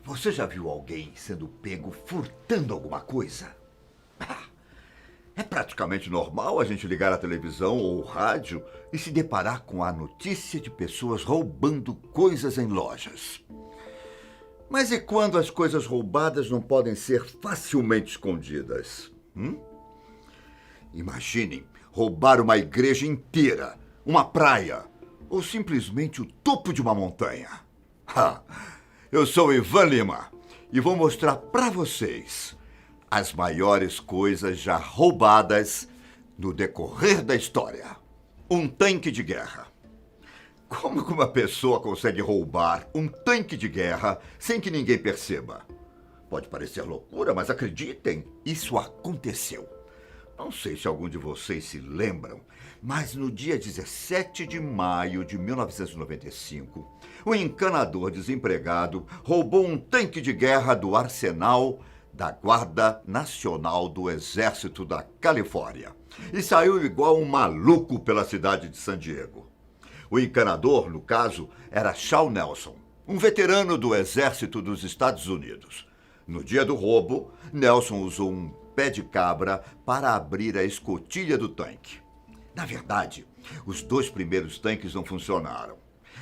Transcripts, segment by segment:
Você já viu alguém sendo pego furtando alguma coisa? É praticamente normal a gente ligar a televisão ou o rádio e se deparar com a notícia de pessoas roubando coisas em lojas. Mas e quando as coisas roubadas não podem ser facilmente escondidas? Imaginem roubar uma igreja inteira, uma praia ou simplesmente o topo de uma montanha. Eu sou Ivan Lima e vou mostrar para vocês as maiores coisas já roubadas no decorrer da história. Um tanque de guerra. Como que uma pessoa consegue roubar um tanque de guerra sem que ninguém perceba? Pode parecer loucura, mas acreditem, isso aconteceu. Não sei se algum de vocês se lembram, mas no dia 17 de maio de 1995, um encanador desempregado roubou um tanque de guerra do arsenal da Guarda Nacional do Exército da Califórnia e saiu igual um maluco pela cidade de San Diego. O encanador, no caso, era Shawn Nelson, um veterano do Exército dos Estados Unidos. No dia do roubo, Nelson usou um pé de cabra para abrir a escotilha do tanque. Na verdade, os 2 primeiros tanques não funcionaram.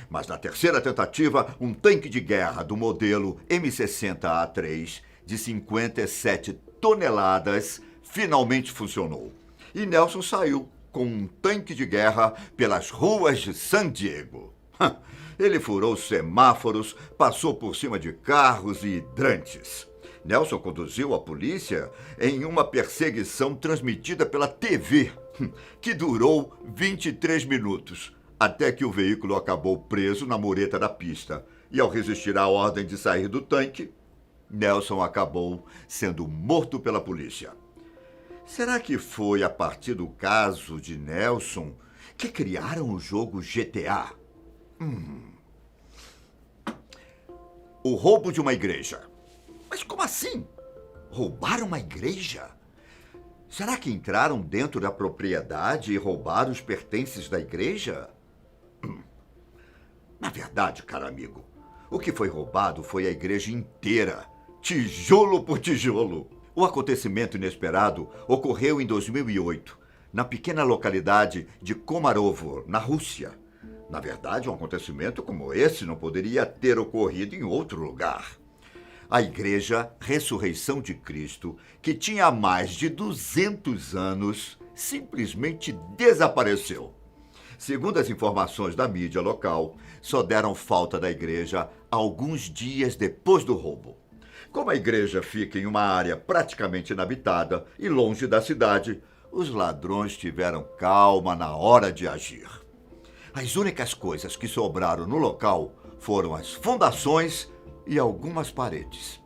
Mas na terceira tentativa, um tanque de guerra do modelo M60A3 de 57 toneladas finalmente funcionou. E Nelson saiu com um tanque de guerra pelas ruas de San Diego. Ele furou semáforos, passou por cima de carros e hidrantes. Nelson conduziu a polícia em uma perseguição transmitida pela TV, que durou 23 minutos, até que o veículo acabou preso na mureta da pista. E ao resistir à ordem de sair do tanque, Nelson acabou sendo morto pela polícia. Será que foi a partir do caso de Nelson que criaram o jogo GTA? O roubo de uma igreja. Mas como assim? Roubaram uma igreja? Será que entraram dentro da propriedade e roubaram os pertences da igreja? Na verdade, caro amigo, o que foi roubado foi a igreja inteira, tijolo por tijolo. O acontecimento inesperado ocorreu em 2008, na pequena localidade de Komarovo, na Rússia. Na verdade, um acontecimento como esse não poderia ter ocorrido em outro lugar. A Igreja Ressurreição de Cristo, que tinha mais de 200 anos, simplesmente desapareceu. Segundo as informações da mídia local, só deram falta da igreja alguns dias depois do roubo. Como a igreja fica em uma área praticamente inabitada e longe da cidade, os ladrões tiveram calma na hora de agir. As únicas coisas que sobraram no local foram as fundações e algumas paredes.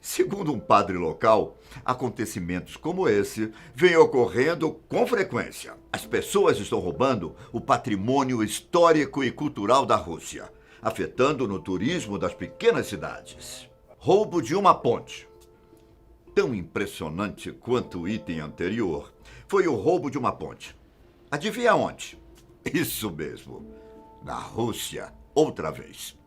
Segundo um padre local, acontecimentos como esse vêm ocorrendo com frequência. As pessoas estão roubando o patrimônio histórico e cultural da Rússia, afetando no turismo das pequenas cidades. Roubo de uma ponte. Tão impressionante quanto o item anterior foi o roubo de uma ponte. Adivinha onde? Isso mesmo, na Rússia, outra vez.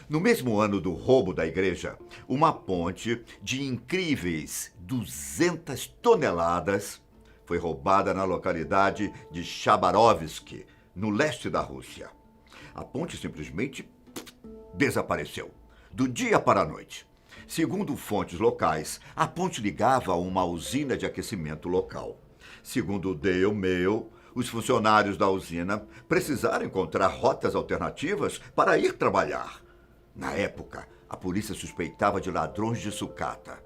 No mesmo ano do roubo da igreja, uma ponte de incríveis 200 toneladas foi roubada na localidade de Chabarovsk, no leste da Rússia. A ponte simplesmente desapareceu, do dia para a noite. Segundo fontes locais, a ponte ligava a uma usina de aquecimento local. Segundo o Daily Mail, os funcionários da usina precisaram encontrar rotas alternativas para ir trabalhar. Na época, a polícia suspeitava de ladrões de sucata.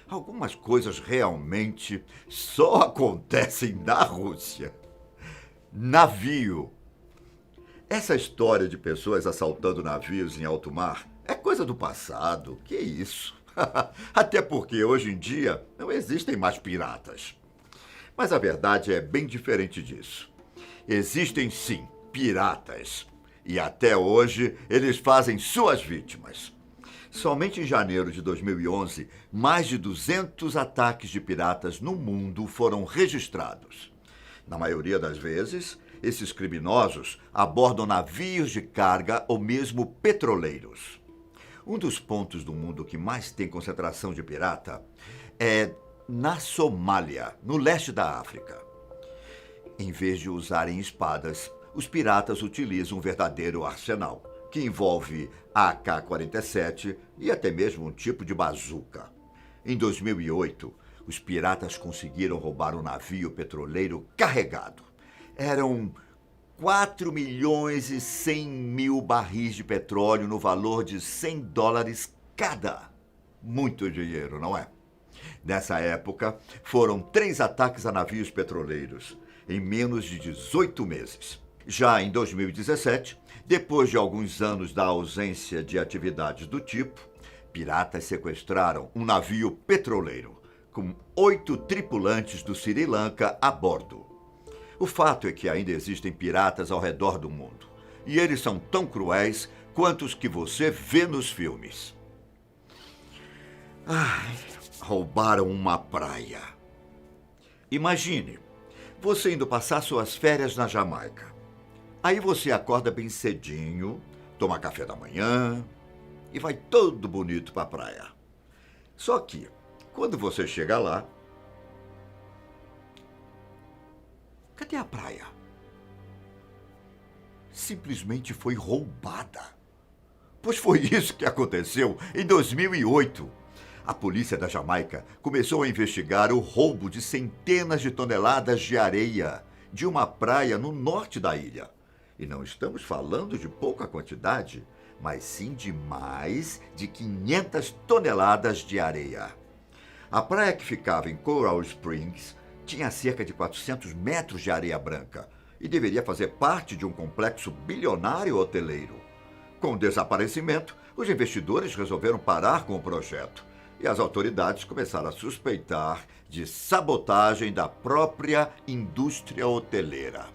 Algumas coisas realmente só acontecem na Rússia. Navio. Essa história de pessoas assaltando navios em alto mar é coisa do passado. Que isso? Até porque hoje em dia não existem mais piratas. Mas a verdade é bem diferente disso. Existem sim piratas. E até hoje eles fazem suas vítimas. Somente em janeiro de 2011, mais de 200 ataques de piratas no mundo foram registrados. Na maioria das vezes, esses criminosos abordam navios de carga ou mesmo petroleiros. Um dos pontos do mundo que mais tem concentração de pirata é na Somália, no leste da África. Em vez de usarem espadas, os piratas utilizam um verdadeiro arsenal, que envolve AK-47 e até mesmo um tipo de bazuca. Em 2008, os piratas conseguiram roubar um navio petroleiro carregado. Eram 4 milhões e 100 mil barris de petróleo no valor de $100 cada. Muito dinheiro, não é? Nessa época, foram 3 ataques a navios petroleiros, em menos de 18 meses. Já em 2017, depois de alguns anos da ausência de atividades do tipo, piratas sequestraram um navio petroleiro, com 8 tripulantes do Sri Lanka a bordo. O fato é que ainda existem piratas ao redor do mundo, e eles são tão cruéis quanto os que você vê nos filmes. Roubaram uma praia. Imagine, você indo passar suas férias na Jamaica. Aí você acorda bem cedinho, toma café da manhã e vai todo bonito para a praia. Só que, quando você chega lá, cadê a praia? Simplesmente foi roubada. Pois foi isso que aconteceu em 2008. A polícia da Jamaica começou a investigar o roubo de centenas de toneladas de areia de uma praia no norte da ilha. E não estamos falando de pouca quantidade, mas sim de mais de 500 toneladas de areia. A praia, que ficava em Coral Springs, tinha cerca de 400 metros de areia branca e deveria fazer parte de um complexo bilionário hoteleiro. Com o desaparecimento, os investidores resolveram parar com o projeto e as autoridades começaram a suspeitar de sabotagem da própria indústria hoteleira.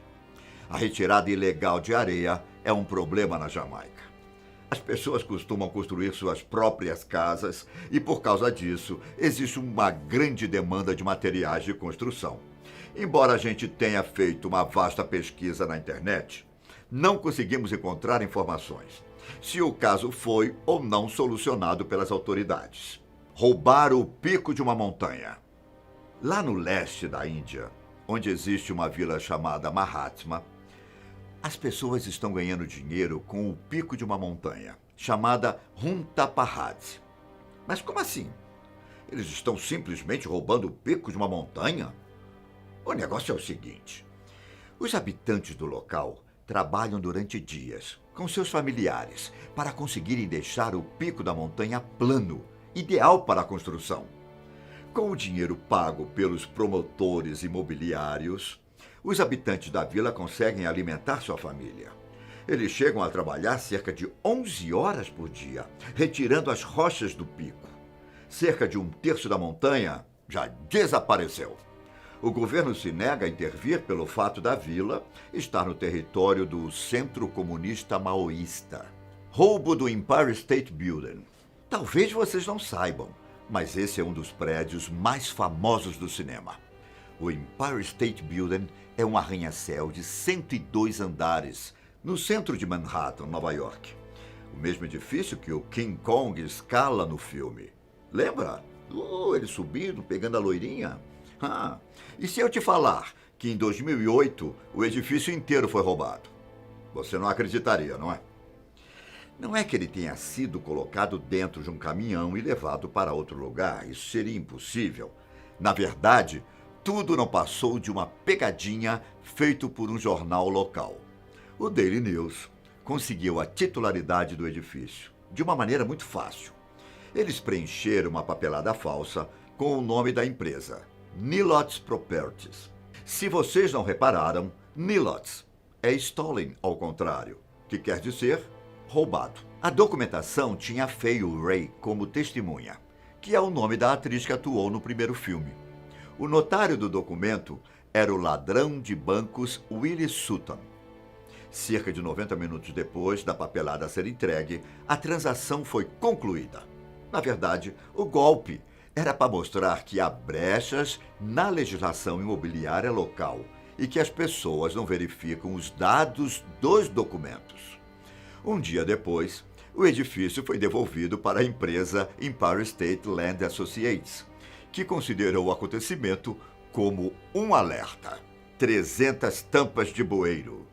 A retirada ilegal de areia é um problema na Jamaica. As pessoas costumam construir suas próprias casas e, por causa disso, existe uma grande demanda de materiais de construção. Embora a gente tenha feito uma vasta pesquisa na internet, não conseguimos encontrar informações se o caso foi ou não solucionado pelas autoridades. Roubar o pico de uma montanha. Lá no leste da Índia, onde existe uma vila chamada Mahatma, as pessoas estão ganhando dinheiro com o pico de uma montanha, chamada Hunta Pahad. Mas como assim? Eles estão simplesmente roubando o pico de uma montanha? O negócio é o seguinte: os habitantes do local trabalham durante dias com seus familiares para conseguirem deixar o pico da montanha plano, ideal para a construção. Com o dinheiro pago pelos promotores imobiliários, os habitantes da vila conseguem alimentar sua família. Eles chegam a trabalhar cerca de 11 horas por dia, retirando as rochas do pico. Cerca de 1/3 da montanha já desapareceu. O governo se nega a intervir pelo fato da vila estar no território do Centro Comunista Maoísta. Roubo do Empire State Building. Talvez vocês não saibam, mas esse é um dos prédios mais famosos do cinema. O Empire State Building é um arranha-céu de 102 andares, no centro de Manhattan, Nova York. O mesmo edifício que o King Kong escala no filme. Lembra? Ele subindo, pegando a loirinha. E se eu te falar que em 2008 o edifício inteiro foi roubado? Você não acreditaria, não é? Não é que ele tenha sido colocado dentro de um caminhão e levado para outro lugar. Isso seria impossível. Na verdade, tudo não passou de uma pegadinha feita por um jornal local. O Daily News conseguiu a titularidade do edifício de uma maneira muito fácil. Eles preencheram uma papelada falsa com o nome da empresa, Nilots Properties. Se vocês não repararam, Nilots é stolen ao contrário, que quer dizer roubado. A documentação tinha Fay Wray como testemunha, que é o nome da atriz que atuou no primeiro filme. O notário do documento era o ladrão de bancos Willie Sutton. Cerca de 90 minutos depois da papelada ser entregue, a transação foi concluída. Na verdade, o golpe era para mostrar que há brechas na legislação imobiliária local e que as pessoas não verificam os dados dos documentos. Um dia depois, O edifício foi devolvido para a empresa Empire State Land Associates, que considerou o acontecimento como um alerta. 300 tampas de bueiro.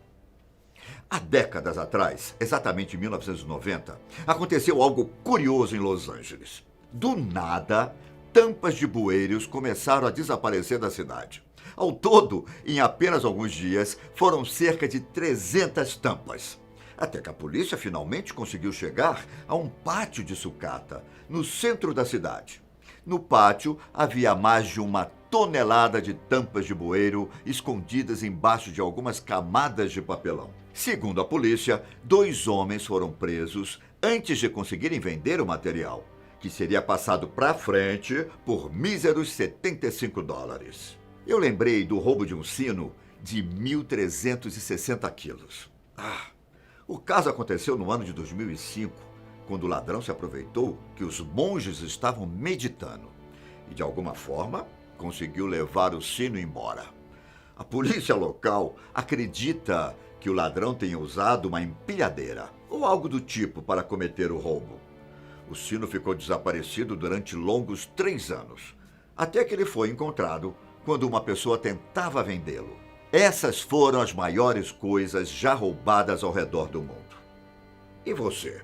Há décadas atrás, exatamente em 1990, aconteceu algo curioso em Los Angeles. Do nada, tampas de bueiros começaram a desaparecer da cidade. Ao todo, em apenas alguns dias, foram cerca de 300 tampas. Até que a polícia finalmente conseguiu chegar a um pátio de sucata, no centro da cidade. No pátio, havia mais de 1 tonelada de tampas de bueiro escondidas embaixo de algumas camadas de papelão. Segundo a polícia, 2 homens foram presos antes de conseguirem vender o material, que seria passado para frente por míseros $75. Eu lembrei do roubo de um sino de 1.360 quilos. O caso aconteceu no ano de 2005, quando o ladrão se aproveitou que os monges estavam meditando e, de alguma forma, conseguiu levar o sino embora. A polícia local acredita que o ladrão tenha usado uma empilhadeira ou algo do tipo para cometer o roubo. O sino ficou desaparecido durante longos 3 anos, até que ele foi encontrado quando uma pessoa tentava vendê-lo. Essas foram as maiores coisas já roubadas ao redor do mundo. E você?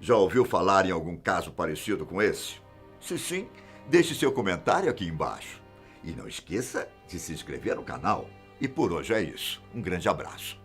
Já ouviu falar em algum caso parecido com esse? Se sim, deixe seu comentário aqui embaixo. E não esqueça de se inscrever no canal. E por hoje é isso. Um grande abraço.